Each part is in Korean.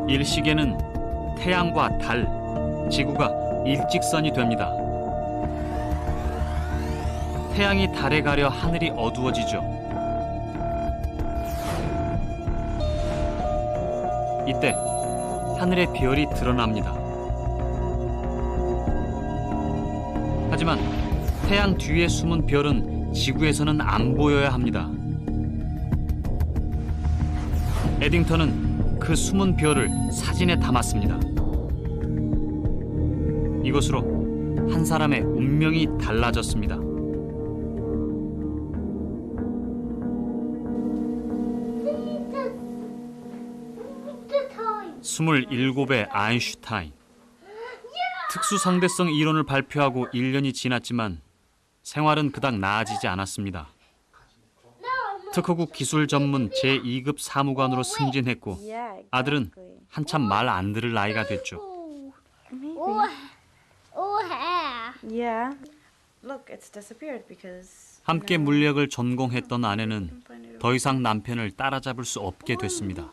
일식에는 태양과 달, 지구가 일직선이 됩니다. 태양이 달에 가려 하늘이 어두워지죠. 이때 하늘의 별이 드러납니다. 하지만 태양 뒤에 숨은 별은 지구에서는 안 보여야 합니다. 에딩턴은 그 숨은 별을 사진에 담았습니다. 이것으로 한 사람의 운명이 달라졌습니다. 27의 아인슈타인. 특수상대성 이론을 발표하고 1년이 지났지만 생활은 그닥 나아지지 않았습니다. 특허국 기술 전문 제2급 사무관으로 승진했고 아들은 한참 말 안 들을 나이가 됐죠. 함께 물리학을 전공했던 아내는 더 이상 남편을 따라잡을 수 없게 됐습니다.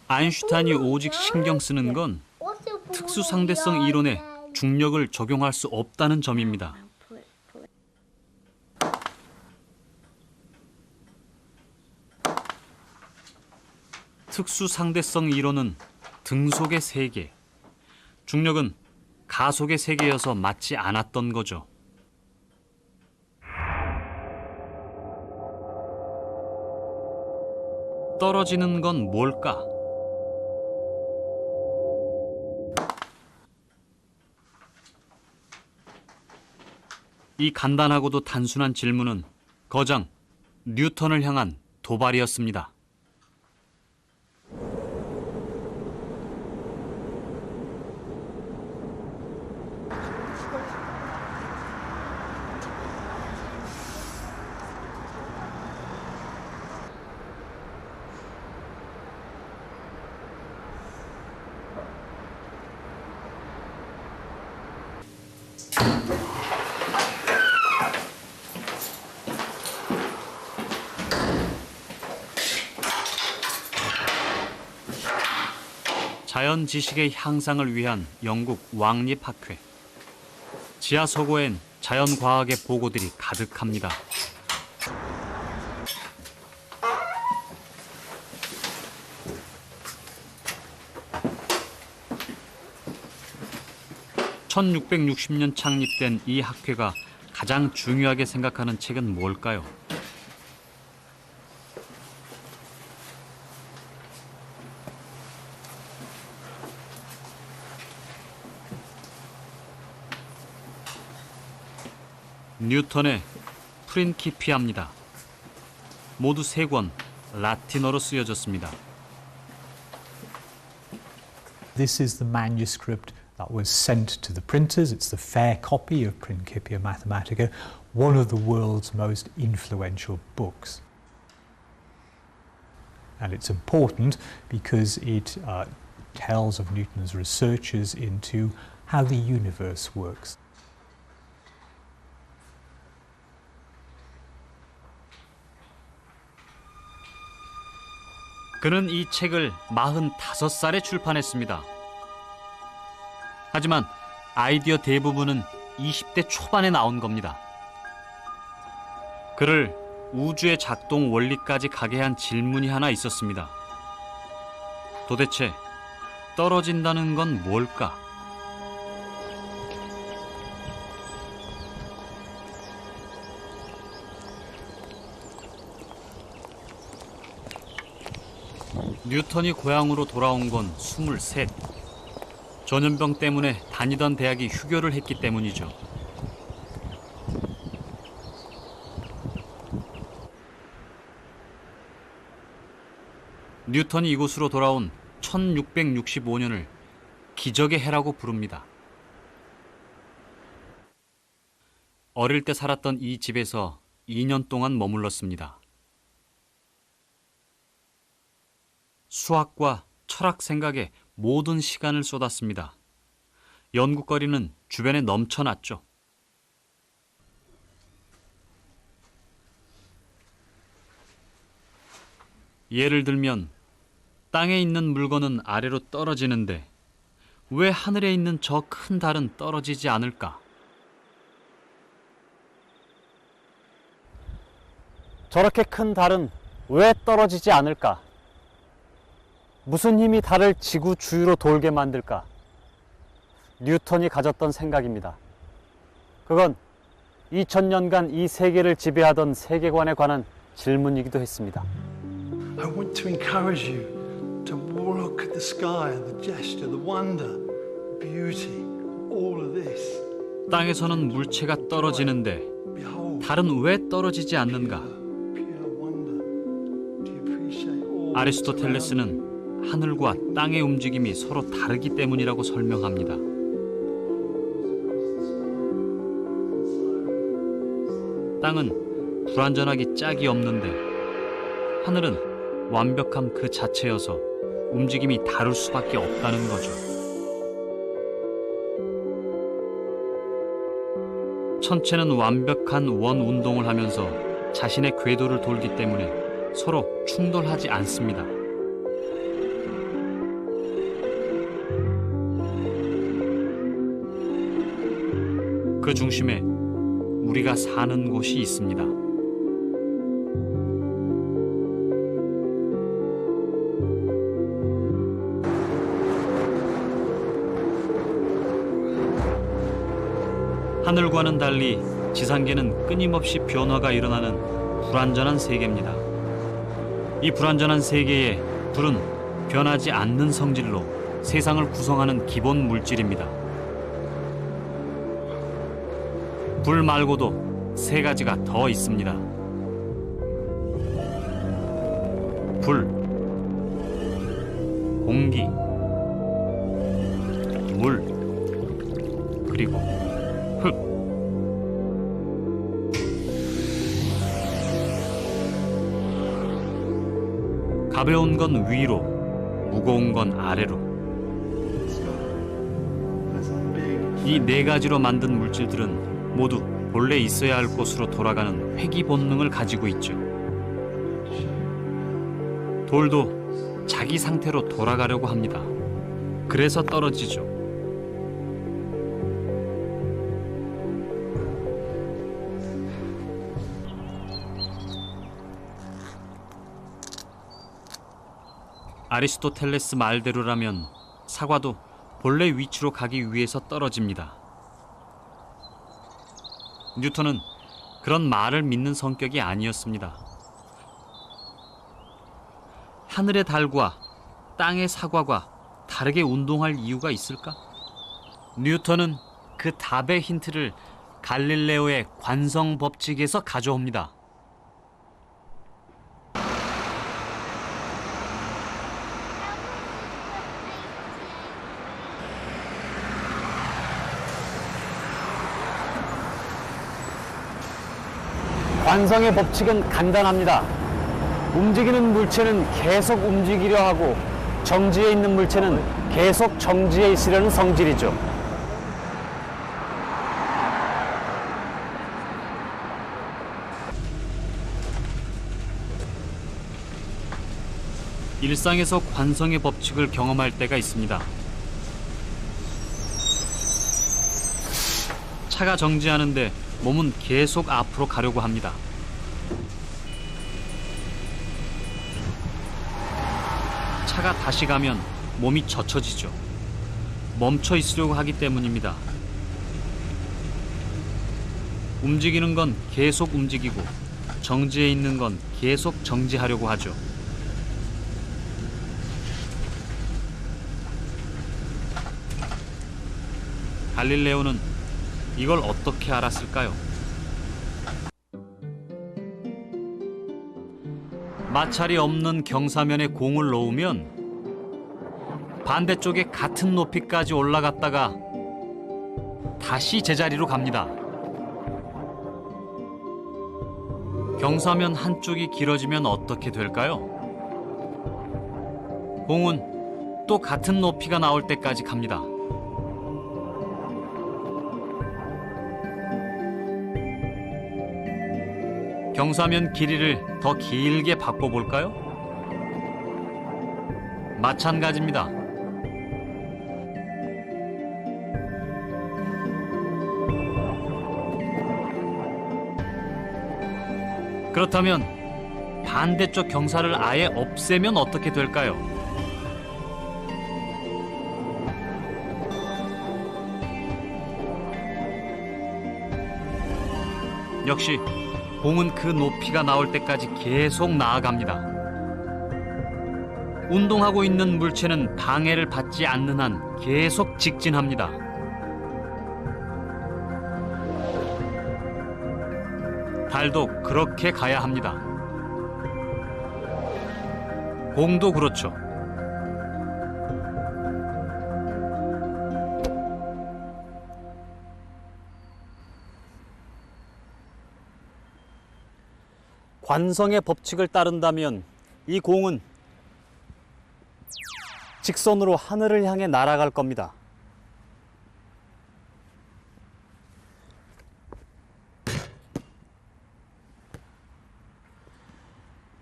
아인슈타인이 오직 신경 쓰는 건 특수상대성 이론에 중력을 적용할 수 없다는 점입니다. 특수상대성 이론은 등속의 세계, 중력은 가속의 세계여서 맞지 않았던 거죠. 떨어지는 건 뭘까? 이 간단하고도 단순한 질문은 거장 뉴턴을 향한 도발이었습니다. 자연 지식의 향상을 위한 영국 왕립학회. 지하 서고엔 자연 과학의 보고들이 가득합니다. (1660년) 창립된 이 학회가 가장 중요하게 생각하는 책은 뭘까요? 뉴턴의 프린키피아입니다. 모두 3권 라틴어로 쓰여졌습니다. This is the manuscript that was sent to the printers. It's the fair copy of Principia Mathematica, one of the world's most influential books. And it's important because it tells of Newton's researches into how the universe works. 그는 이 책을 45살에 출판했습니다. 하지만 아이디어 대부분은 20대 초반에 나온 겁니다. 그를 우주의 작동 원리까지 가게 한 질문이 하나 있었습니다. 도대체 떨어진다는 건 뭘까? 뉴턴이 고향으로 돌아온 건 23. 전염병 때문에 다니던 대학이 휴교를 했기 때문이죠. 뉴턴이 이곳으로 돌아온 1665년을 기적의 해라고 부릅니다. 어릴 때 살았던 이 집에서 2년 동안 머물렀습니다. 수학과 철학 생각에 모든 시간을 쏟았습니다. 연구거리는 주변에 넘쳐났죠. 예를 들면 땅에 있는 물건은 아래로 떨어지는데 왜 하늘에 있는 저 큰 달은 떨어지지 않을까? 저렇게 큰 달은 왜 떨어지지 않을까? 무슨 힘이 달을 지구 주위로 돌게 만들까? 뉴턴이 가졌던 생각입니다. 그건 2000년간 이 세계를 지배하던 세계관에 관한 질문이기도 했습니다. I want to encourage you to look at the sky, the gesture, the wonder, beauty, all of this. 땅에서는 물체가 떨어지는데 Behold, 달은 왜 떨어지지 않는가? pure wonder. Do you appreciate all that's 아리스토텔레스는 하늘과 땅의 움직임이 서로 다르기 때문이라고 설명합니다. 땅은 불완전하기 짝이 없는데 하늘은 완벽함 그 자체여서 움직임이 다를 수밖에 없다는 거죠. 천체는 완벽한 원 운동을 하면서 자신의 궤도를 돌기 때문에 서로 충돌하지 않습니다. 그 중심에 우리가 사는 곳이 있습니다. 하늘과는 달리 지상계는 끊임없이 변화가 일어나는 불완전한 세계입니다. 이 불완전한 세계에 불은 변하지 않는 성질로 세상을 구성하는 기본 물질입니다. 불 말고도 세 가지가 더 있습니다. 불, 공기, 물, 그리고 흙. 가벼운 건 위로, 무거운 건 아래로. 이 네 가지로 만든 물질들은 모두 본래 있어야 할 곳으로 돌아가는 회귀 본능을 가지고 있죠. 돌도 자기 상태로 돌아가려고 합니다. 그래서 떨어지죠. 아리스토텔레스 말대로라면 사과도 본래 위치로 가기 위해서 떨어집니다. 뉴턴은 그런 말을 믿는 성격이 아니었습니다. 하늘의 달과 땅의 사과가 다르게 운동할 이유가 있을까? 뉴턴은 그 답의 힌트를 갈릴레오의 관성 법칙에서 가져옵니다. 관성의 법칙은 간단합니다. 움직이는 물체는 계속 움직이려 하고 정지해 있는 물체는 계속 정지해 있으려는 성질이죠. 일상에서 관성의 법칙을 경험할 때가 있습니다. 차가 정지하는데 몸은 계속 앞으로 가려고 합니다. 차가 다시 가면 몸이 젖혀지죠. 멈춰 있으려고 하기 때문입니다. 움직이는 건 계속 움직이고 정지해 있는 건 계속 정지하려고 하죠. 갈릴레오는 이걸 어떻게 알았을까요? 마찰이 없는 경사면에 공을 놓으면 반대쪽에 같은 높이까지 올라갔다가 다시 제자리로 갑니다. 경사면 한쪽이 길어지면 어떻게 될까요? 공은 또 같은 높이가 나올 때까지 갑니다. 경사면 길이를 더 길게 바꿔볼까요? 마찬가지입니다. 그렇다면 반대쪽 경사를 아예 없애면 어떻게 될까요? 역시 공은 그 높이가 나올 때까지 계속 나아갑니다. 운동하고 있는 물체는 방해를 받지 않는 한 계속 직진합니다. 달도 그렇게 가야 합니다. 공도 그렇죠. 관성의 법칙을 따른다면 이 공은 직선으로 하늘을 향해 날아갈 겁니다.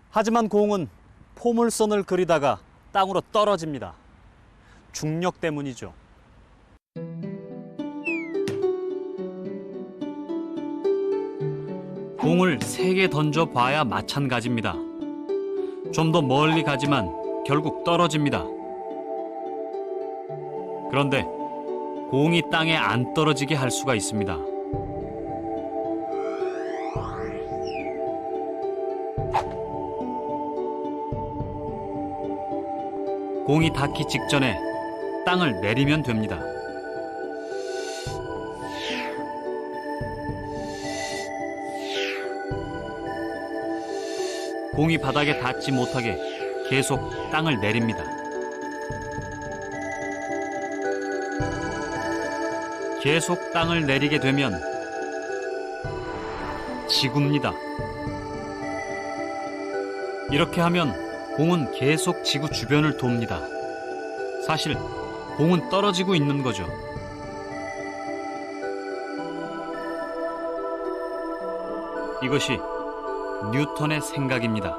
하지만 공은 포물선을 그리다가 땅으로 떨어집니다. 중력 때문이죠. 공을 3개 던져봐야 마찬가지입니다. 좀 더 멀리 가지만 결국 떨어집니다. 그런데 공이 땅에 안 떨어지게 할 수가 있습니다. 공이 닿기 직전에 땅을 내리면 됩니다. 공이 바닥에 닿지 못하게 계속 땅을 내립니다. 계속 땅을 내리게 되면 지구입니다. 이렇게 하면 공은 계속 지구 주변을 돕니다. 사실 공은 떨어지고 있는 거죠. 이것이 뉴턴의 생각입니다.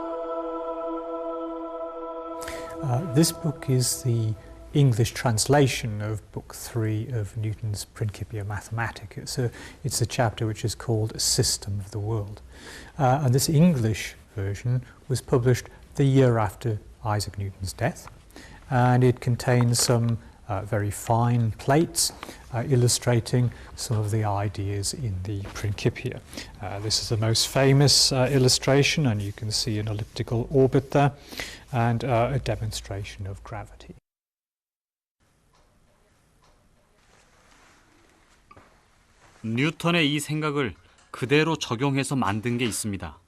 This book is the English translation of Book 3 of Newton's Principia Mathematica. It's a chapter which is called A System of the World. And this English version was published the year after Isaac Newton's death. And it contains some very fine plates illustrating some of the ideas in the Principia. This is the most famous illustration, and you can see an elliptical orbit there, and a demonstration of gravity. 뉴턴의 이 생각을 그대로 적용해서 만든 게 있습니다.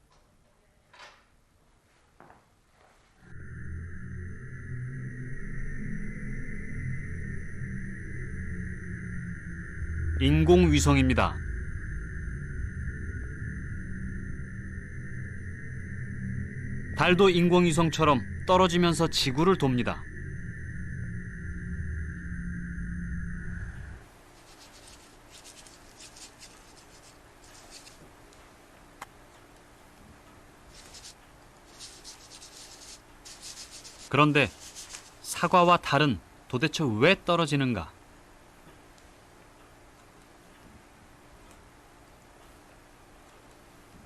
인공위성입니다. 달도 인공위성처럼 떨어지면서 지구를 돕니다. 그런데 사과와 달은 도대체 왜 떨어지는가?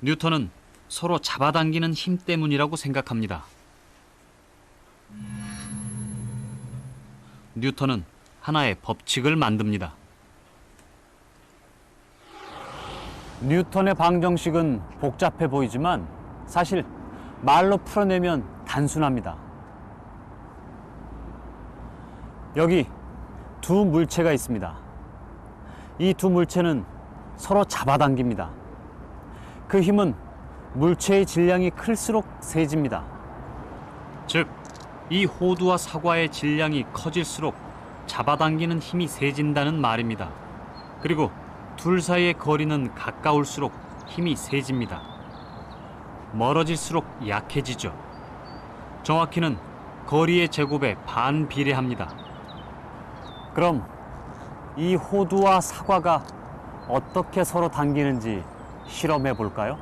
뉴턴은 서로 잡아당기는 힘 때문이라고 생각합니다. 뉴턴은 하나의 법칙을 만듭니다. 뉴턴의 방정식은 복잡해 보이지만 사실 말로 풀어내면 단순합니다. 여기 두 물체가 있습니다. 이 두 물체는 서로 잡아당깁니다. 그 힘은 물체의 질량이 클수록 세집니다. 즉, 이 호두와 사과의 질량이 커질수록 잡아당기는 힘이 세진다는 말입니다. 그리고 둘 사이의 거리는 가까울수록 힘이 세집니다. 멀어질수록 약해지죠. 정확히는 거리의 제곱에 반비례합니다. 그럼 이 호두와 사과가 어떻게 서로 당기는지 실험해 볼까요?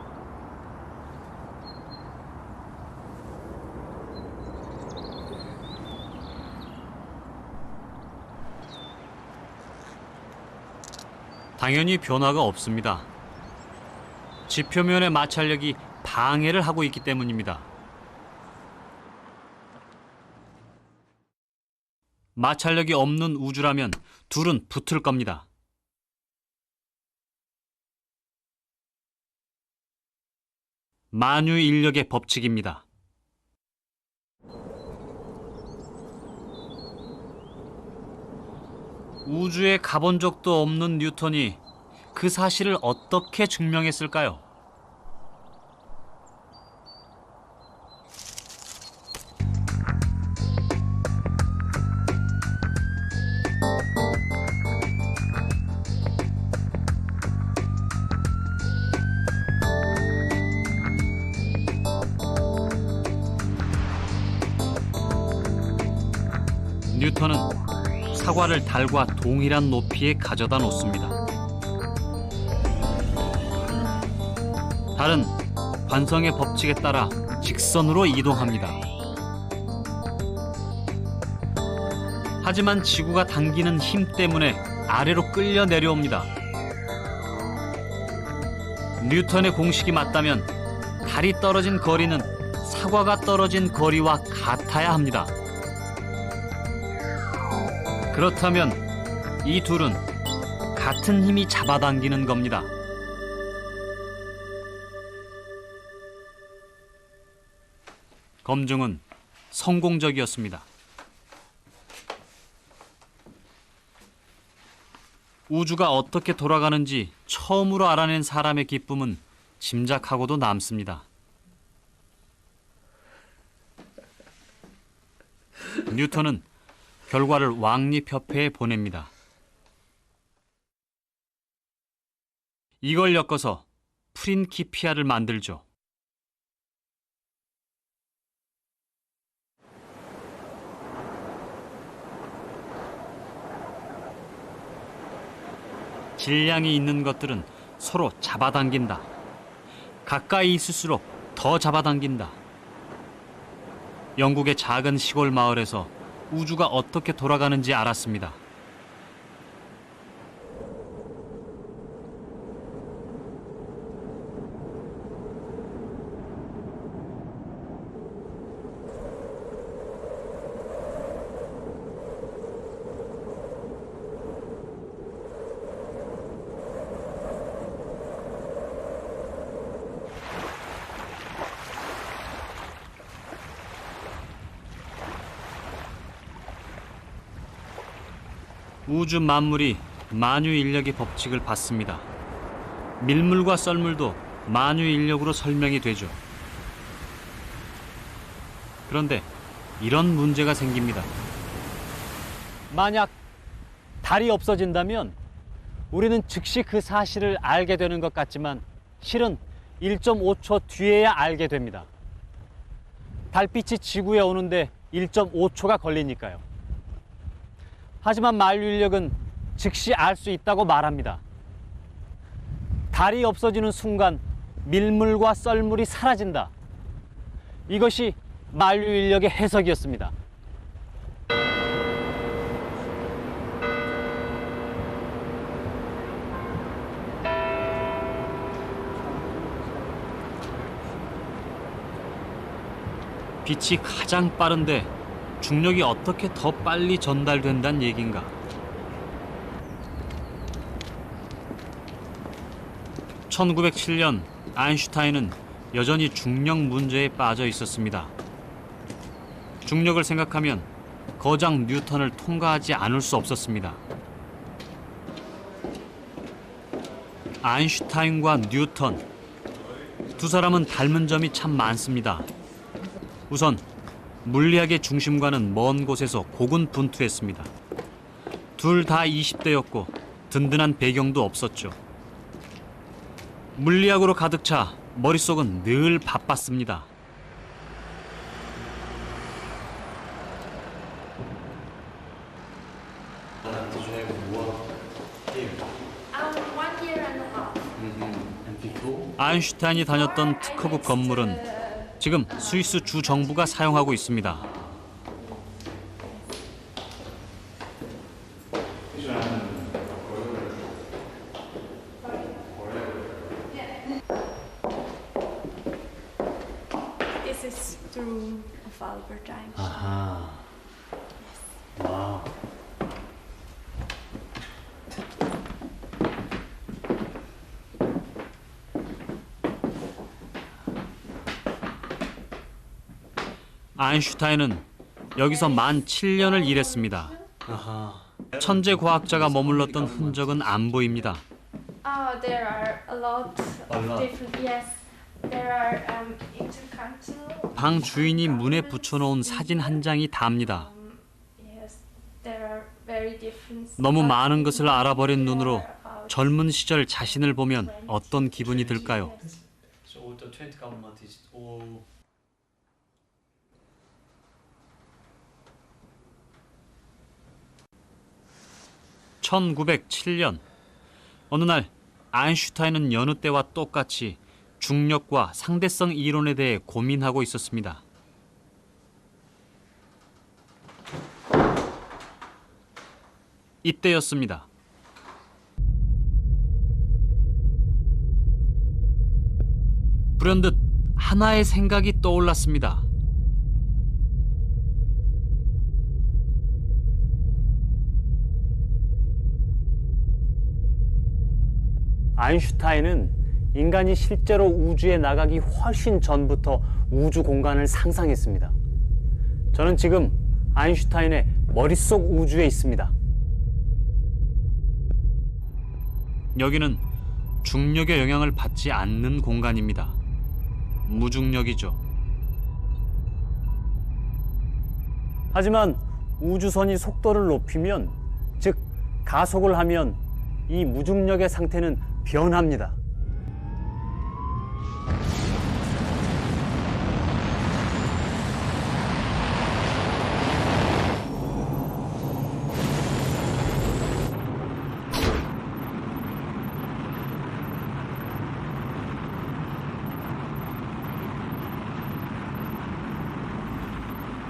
당연히 변화가 없습니다. 지표면의 마찰력이 방해를 하고 있기 때문입니다. 마찰력이 없는 우주라면 둘은 붙을 겁니다. 만유인력의 법칙입니다. 우주에 가본 적도 없는 뉴턴이 그 사실을 어떻게 증명했을까요? 뉴턴은 사과를 달과 동일한 높이에 가져다 놓습니다. 달은 관성의 법칙에 따라 직선으로 이동합니다. 하지만 지구가 당기는 힘 때문에 아래로 끌려 내려옵니다. 뉴턴의 공식이 맞다면 달이 떨어진 거리는 사과가 떨어진 거리와 같아야 합니다. 그렇다면 이 둘은 같은 힘이 잡아당기는 겁니다. 검증은 성공적이었습니다. 우주가 어떻게 돌아가는지 처음으로 알아낸 사람의 기쁨은 짐작하고도 남습니다. 뉴턴은 결과를 왕립협회에 보냅니다. 이걸 엮어서 프린키피아를 만들죠. 질량이 있는 것들은 서로 잡아당긴다. 가까이 있을수록 더 잡아당긴다. 영국의 작은 시골 마을에서 우주가 어떻게 돌아가는지 알았습니다. 우주 만물이 만유인력의 법칙을 받습니다. 밀물과 썰물도 만유인력으로 설명이 되죠. 그런데 이런 문제가 생깁니다. 만약 달이 없어진다면 우리는 즉시 그 사실을 알게 되는 것 같지만 실은 1.5초 뒤에야 알게 됩니다. 달빛이 지구에 오는데 1.5초가 걸리니까요. 하지만 만유인력은 즉시 알 수 있다고 말합니다. 달이 없어지는 순간 밀물과 썰물이 사라진다. 이것이 만유인력의 해석이었습니다. 빛이 가장 빠른데 중력이 어떻게 더 빨리 전달된다는 얘긴가? (1907년) 아인슈타인은 여전히 중력 문제에 빠져 있었습니다. 중력을 생각하면 거장 뉴턴을 통과하지 않을 수 없었습니다. 아인슈타인과 뉴턴, 두 사람은 닮은 점이 참 많습니다. 우선 물리학의 중심과는 먼 곳에서 고군분투했습니다. 둘 다 20대였고 든든한 배경도 없었죠. 물리학으로 가득 차 머릿속은 늘 바빴습니다. 아인슈타인이 다녔던 특허국 건물은 지금 스위스 주 정부가 사용하고 있습니다. the room of Albert Einstein. 아하. 와. 아인슈타인은 여기서 만 7년을 일했습니다. 천재 과학자가 머물렀던 흔적은 안 보입니다. There are a lot of different. Yes, there are intercontinental. 방 주인이 문에 붙여놓은 사진 한 장이 답니다. Yes, there are very different. 너무 많은 것을 알아버린 눈으로 젊은 시절 자신을 보면 어떤 기분이 들까요? (1907년) 어느 날 아인슈타인은 여느 때와 똑같이 중력과 상대성 이론에 대해 고민하고 있었습니다. 이때였습니다. 불현듯 하나의 생각이 떠올랐습니다. 아인슈타인은 인간이 실제로 우주에 나가기 훨씬 전부터 우주 공간을 상상했습니다. 저는 지금 아인슈타인의 머릿속 우주에 있습니다. 여기는 중력의 영향을 받지 않는 공간입니다. 무중력이죠. 하지만 우주선이 속도를 높이면, 즉 가속을 하면 이 무중력의 상태는 변합니다.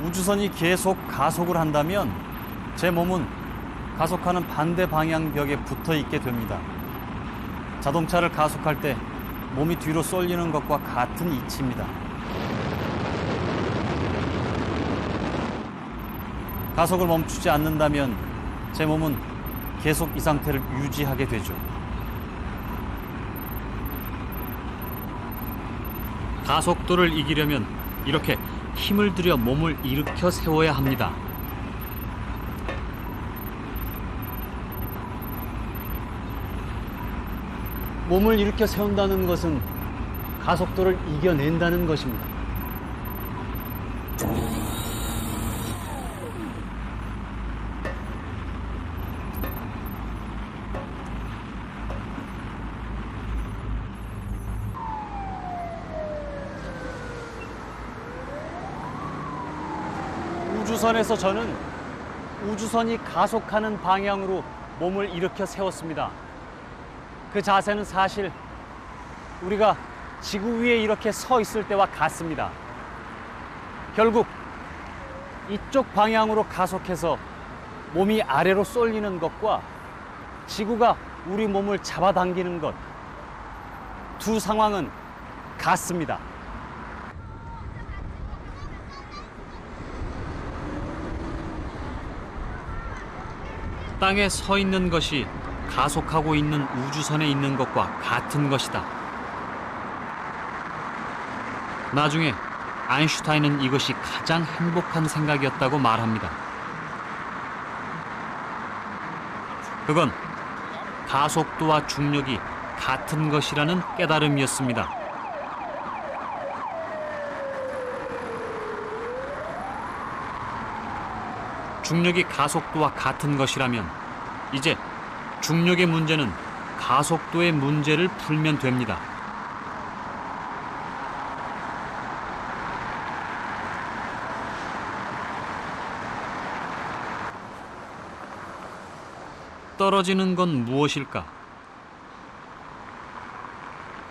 우주선이 계속 가속을 한다면 제 몸은 가속하는 반대 방향 벽에 붙어 있게 됩니다. 자동차를 가속할 때 몸이 뒤로 쏠리는 것과 같은 이치입니다. 가속을 멈추지 않는다면 제 몸은 계속 이 상태를 유지하게 되죠. 가속도를 이기려면 이렇게 힘을 들여 몸을 일으켜 세워야 합니다. 몸을 일으켜 세운다는 것은 가속도를 이겨낸다는 것입니다. 우주선에서 저는 우주선이 가속하는 방향으로 몸을 일으켜 세웠습니다. 그 자세는 사실 우리가 지구 위에 이렇게 서 있을 때와 같습니다. 결국 이쪽 방향으로 가속해서 몸이 아래로 쏠리는 것과 지구가 우리 몸을 잡아당기는 것, 두 상황은 같습니다. 땅에 서 있는 것이 가속하고 있는 우주선에 있는 것과 같은 것이다. 나중에 아인슈타인은 이것이 가장 행복한 생각이었다고 말합니다. 그건 가속도와 중력이 같은 것이라는 깨달음이었습니다. 중력이 가속도와 같은 것이라면 이제 중력의 문제는 가속도의 문제를 풀면 됩니다. 떨어지는 건 무엇일까?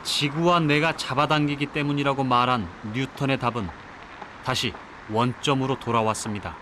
지구와 내가 잡아당기기 때문이라고 말한 뉴턴의 답은 다시 원점으로 돌아왔습니다.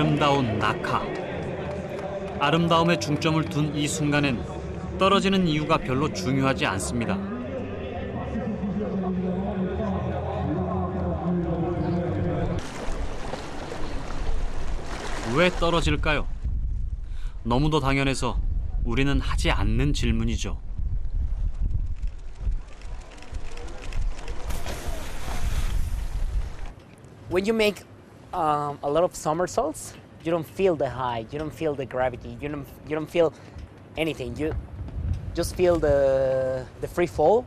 아름다운 낙하. 아름다움에 중점을 둔 이 순간엔 떨어지는 이유가 별로 중요하지 않습니다. 왜 떨어질까요? 너무도 당연해서 우리는 하지 않는 질문이죠. When you make a lot of somersaults, you don't feel the height, you don't feel the gravity, you don't feel anything. You just feel the free fall,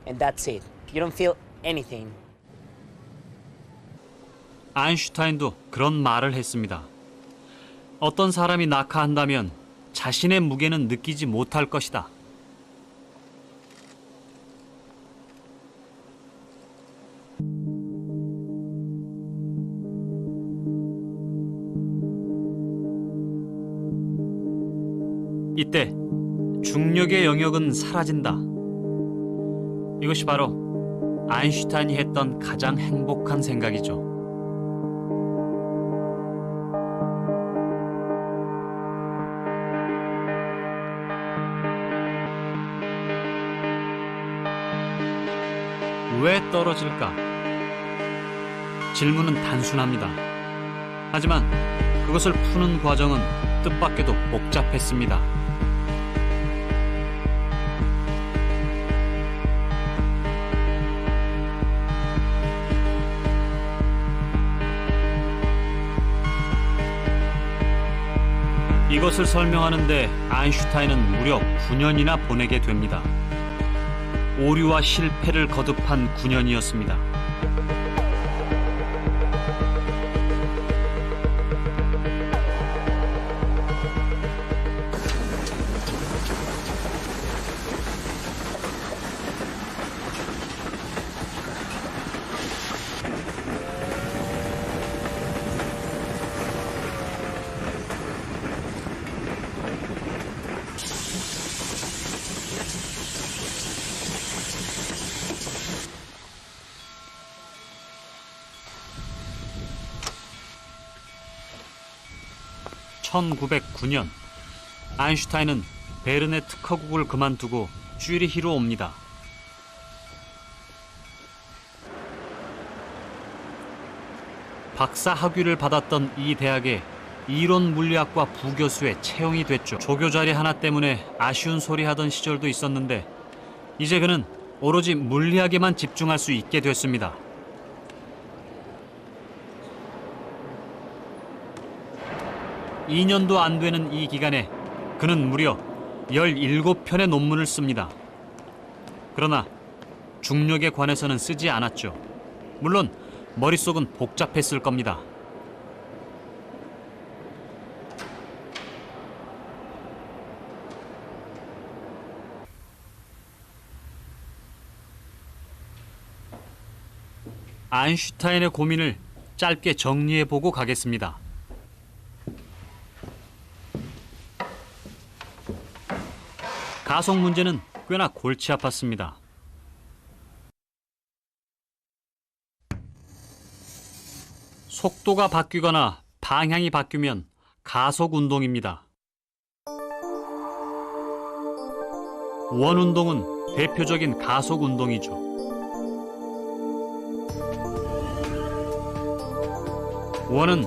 and that's it. You don't feel anything. 아인슈타인도 그런 말을 했습니다. 어떤 사람이 낙하한다면 자신의 무게는 느끼지 못할 것이다. 이때 중력의 영역은 사라진다. 이것이 바로 아인슈타인이 했던 가장 행복한 생각이죠. 왜 떨어질까? 질문은 단순합니다. 하지만 그것을 푸는 과정은 뜻밖에도 복잡했습니다. 이것을 설명하는데 아인슈타인은 무려 9년이나 보내게 됩니다. 오류와 실패를 거듭한 9년이었습니다. (1909년) 아인슈타인은 베른의 특허국을 그만두고 쥐리히로 옵니다. 박사 학위를 받았던 이 대학에 이론 물리학과 부교수에 채용이 됐죠. 조교자리 하나 때문에 아쉬운 소리 하던 시절도 있었는데 이제 그는 오로지 물리학에만 집중할 수 있게 됐습니다. (2년도) 안 되는 이 기간에 그는 무려 17편의 논문을 씁니다. 그러나 중력에 관해서는 쓰지 않았죠. 물론 머릿속은 복잡했을 겁니다. 아인슈타인의 고민을 짧게 정리해보고 가겠습니다. 가속 문제는 꽤나 골치 아팠습니다. 속도가 바뀌거나 방향이 바뀌면 가속 운동입니다. 원운동은 대표적인 가속 운동이죠. 원은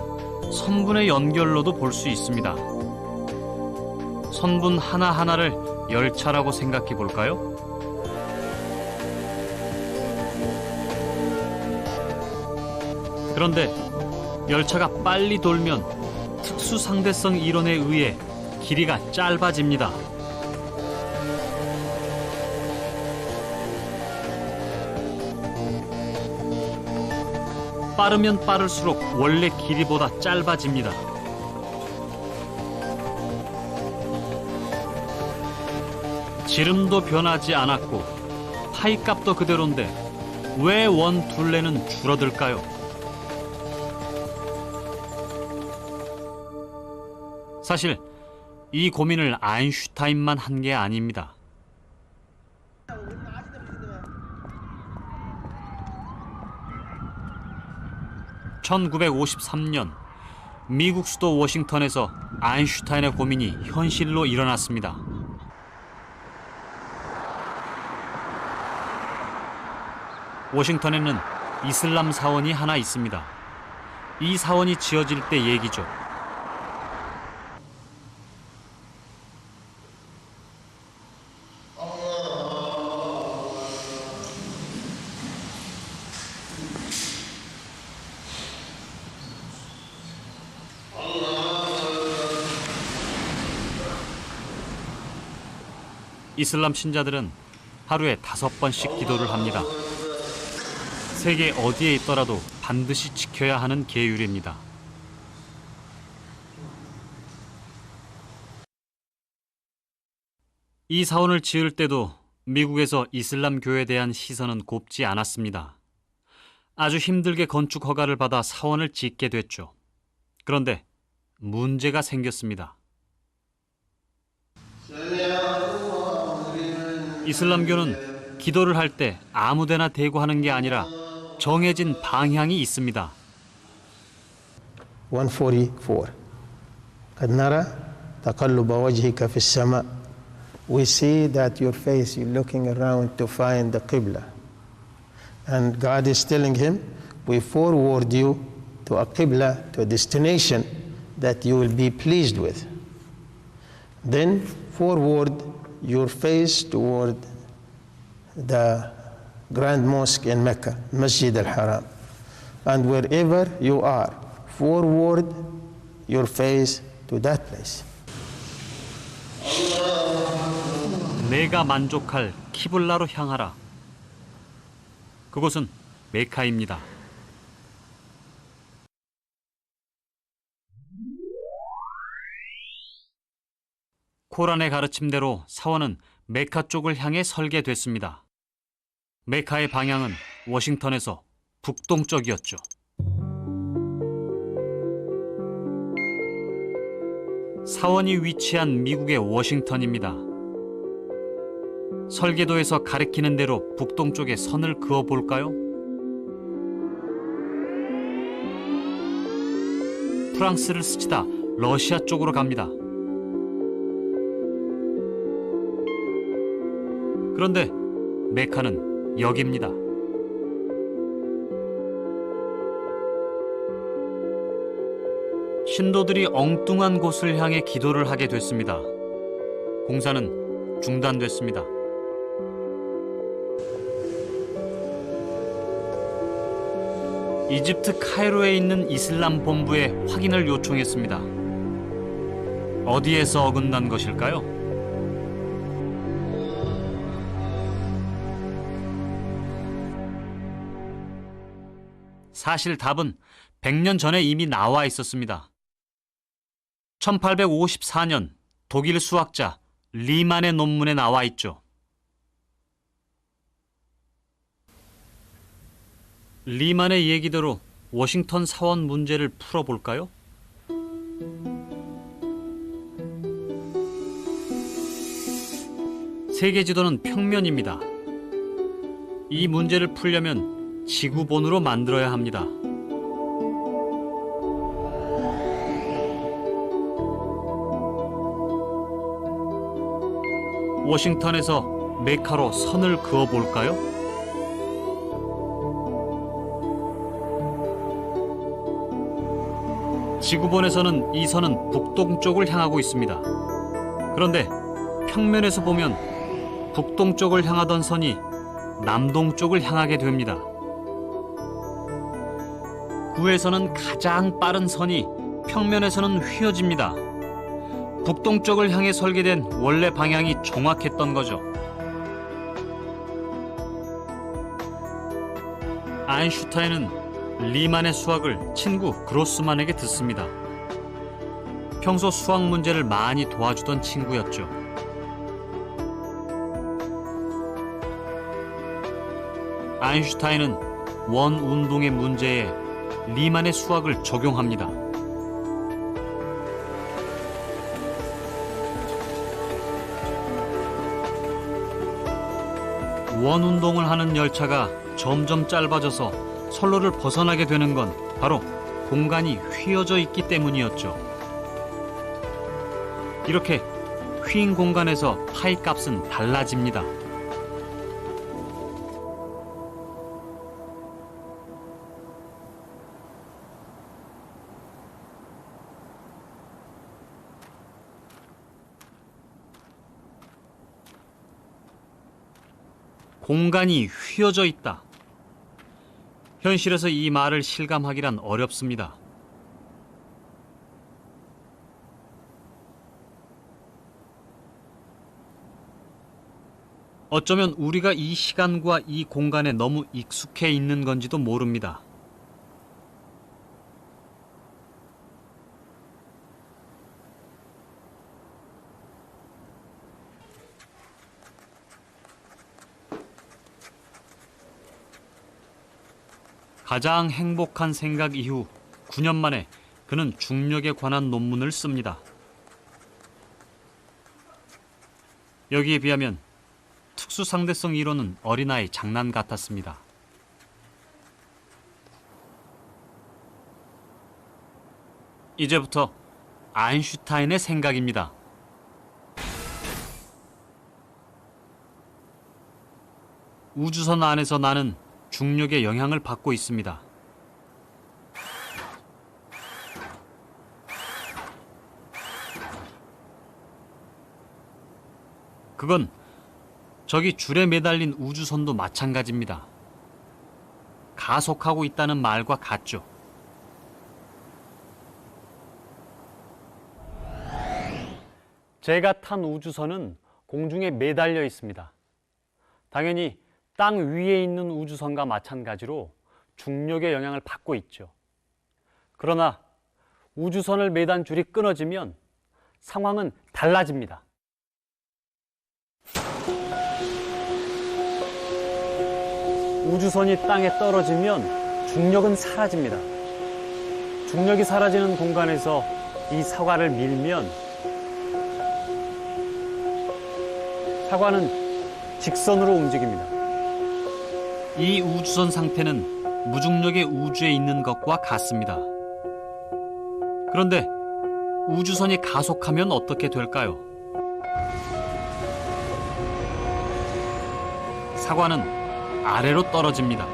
선분의 연결로도 볼 수 있습니다. 선분 하나하나를 열차라고 생각해 볼까요? 그런데 열차가 빨리 돌면 특수 상대성 이론에 의해 길이가 짧아집니다. 빠르면 빠를수록 원래 길이보다 짧아집니다. 지름도 변하지 않았고 파이 값도 그대로인데 왜 원 둘레는 줄어들까요? 사실 이 고민을 아인슈타인만 한 게 아닙니다. (1953년) 미국 수도 워싱턴에서 아인슈타인의 고민이 현실로 일어났습니다. 워싱턴에는 이슬람 사원이 하나 있습니다. 이 사원이 지어질 때 얘기죠. 이슬람 신자들은 하루에 5번씩 기도를 합니다. 세계 어디에 있더라도 반드시 지켜야 하는 계율입니다. 이 사원을 지을 때도 미국에서 이슬람 교에 대한 시선은 곱지 않았습니다. 아주 힘들게 건축 허가를 받아 사원을 짓게 됐죠. 그런데 문제가 생겼습니다. 이슬람교는 기도를 할 때 아무데나 대고 하는 게 아니라 정해진 방향이 있습니다. 144 قد نرى تقلب وجهك في السماء. We see that your face, you're looking around to find the Qibla. And God is telling him, we forward you to a Qibla, to a destination that you will be pleased with. Then forward your face toward the Grand Mosque in Mecca, Masjid al-Haram. And wherever you are, forward your face to that place. 내가 만족할 키블라로 향하라. 그곳은 메카입니다. 코란의 가르침대로 사원은 메카 쪽을 향해 설계됐습니다. 메카의 방향은 워싱턴에서 북동쪽이었죠. 사원이 위치한 미국의 워싱턴입니다. 설계도에서 가리키는 대로 북동쪽에 선을 그어볼까요? 프랑스를 스치다 러시아 쪽으로 갑니다. 그런데 메카는 여기입니다. 신도들이 엉뚱한 곳을 향해 기도를 하게 됐습니다. 공사는 중단됐습니다. 이집트 카이로에 있는 이슬람 본부에 확인을 요청했습니다. 어디에서 어긋난 것일까요? 사실 답은 100년 전에 이미 나와 있었습니다. 1854년 독일 수학자 리만의 논문에 나와 있죠. 리만의 얘기대로 워싱턴 사원 문제를 풀어볼까요? 세계 지도는 평면입니다. 이 문제를 풀려면 지구본으로 만들어야 합니다. 워싱턴에서 메카로 선을 그어볼까요? 지구본에서는 이 선은 북동쪽을 향하고 있습니다. 그런데 평면에서 보면 북동쪽을 향하던 선이 남동쪽을 향하게 됩니다. 구에서는 가장 빠른 선이 평면에서는 휘어집니다. 북동쪽을 향해 설계된 원래 방향이 정확했던 거죠. 아인슈타인은 리만의 수학을 친구 그로스만에게 듣습니다. 평소 수학 문제를 많이 도와주던 친구였죠. 아인슈타인은 원 운동의 문제에 리만의 수학을 적용합니다. 원 운동을 하는 열차가 점점 짧아져서 선로를 벗어나게 되는 건 바로 공간이 휘어져 있기 때문이었죠. 이렇게 휜 공간에서 파이 값은 달라집니다. 공간이 휘어져 있다. 현실에서 이 말을 실감하기란 어렵습니다. 어쩌면 우리가 이 시간과 이 공간에 너무 익숙해 있는 건지도 모릅니다. 가장 행복한 생각 이후 9년 만에 그는 중력에 관한 논문을 씁니다. 여기에 비하면 특수상대성 이론은 어린아이 장난 같았습니다. 이제부터 아인슈타인의 생각입니다. 우주선 안에서 나는 중력의 영향을 받고 있습니다. 그건 저기 줄에 매달린 우주선도 마찬가지입니다. 가속하고 있다는 말과 같죠. 제가 탄 우주선은 공중에 매달려 있습니다. 당연히 땅 위에 있는 우주선과 마찬가지로 중력의 영향을 받고 있죠. 그러나 우주선을 매단 줄이 끊어지면 상황은 달라집니다. 우주선이 땅에 떨어지면 중력은 사라집니다. 중력이 사라지는 공간에서 이 사과를 밀면 사과는 직선으로 움직입니다. 이 우주선 상태는 무중력의 우주에 있는 것과 같습니다. 그런데 우주선이 가속하면 어떻게 될까요? 사과는 아래로 떨어집니다.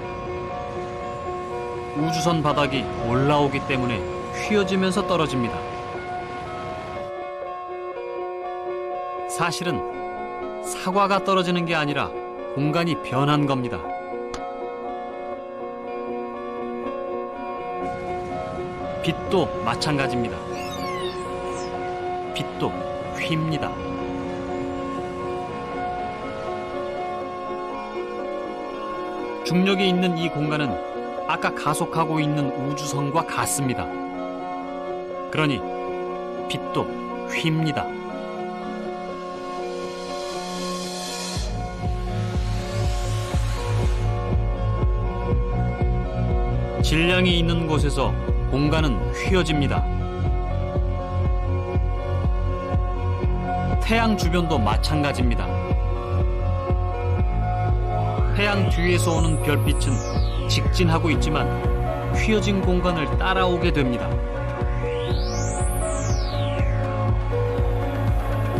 우주선 바닥이 올라오기 때문에 휘어지면서 떨어집니다. 사실은 사과가 떨어지는 게 아니라 공간이 변한 겁니다. 빛도 마찬가지입니다. 빛도 휩니다. 중력이 있는 이 공간은 아까 가속하고 있는 우주선과 같습니다. 그러니 빛도 휩니다. 질량이 있는 곳에서 공간은 휘어집니다. 태양 주변도 마찬가지입니다. 태양 뒤에서 오는 별빛은 직진하고 있지만 휘어진 공간을 따라오게 됩니다.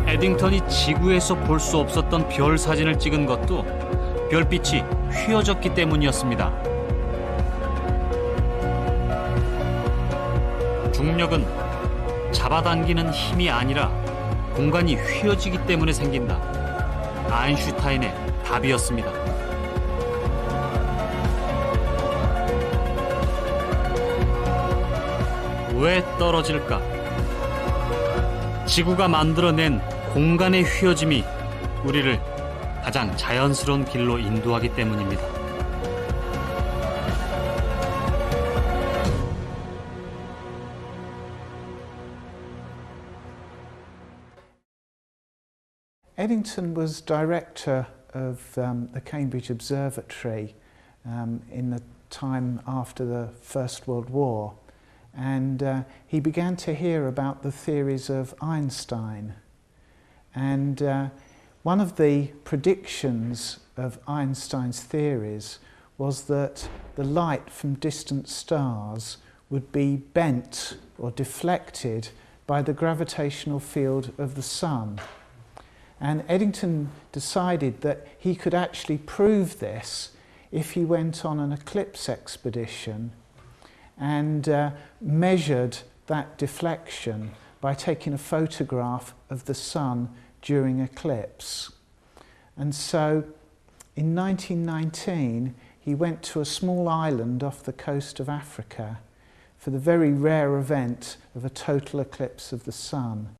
에딩턴이 지구에서 볼 수 없었던 별 사진을 찍은 것도 별빛이 휘어졌기 때문이었습니다. 중력은 잡아당기는 힘이 아니라 공간이 휘어지기 때문에 생긴다. 아인슈타인의 답이었습니다. 왜 떨어질까? 지구가 만들어낸 공간의 휘어짐이 우리를 가장 자연스러운 길로 인도하기 때문입니다. Eddington was director of the Cambridge Observatory in the time after the First World War, and he began to hear about the theories of Einstein. And one of the predictions of Einstein's theories was that the light from distant stars would be bent or deflected by the gravitational field of the sun. And Eddington decided that he could actually prove this if he went on an eclipse expedition and measured that deflection by taking a photograph of the sun during eclipse. And so in 1919 he went to a small island off the coast of Africa for the very rare event of a total eclipse of the sun.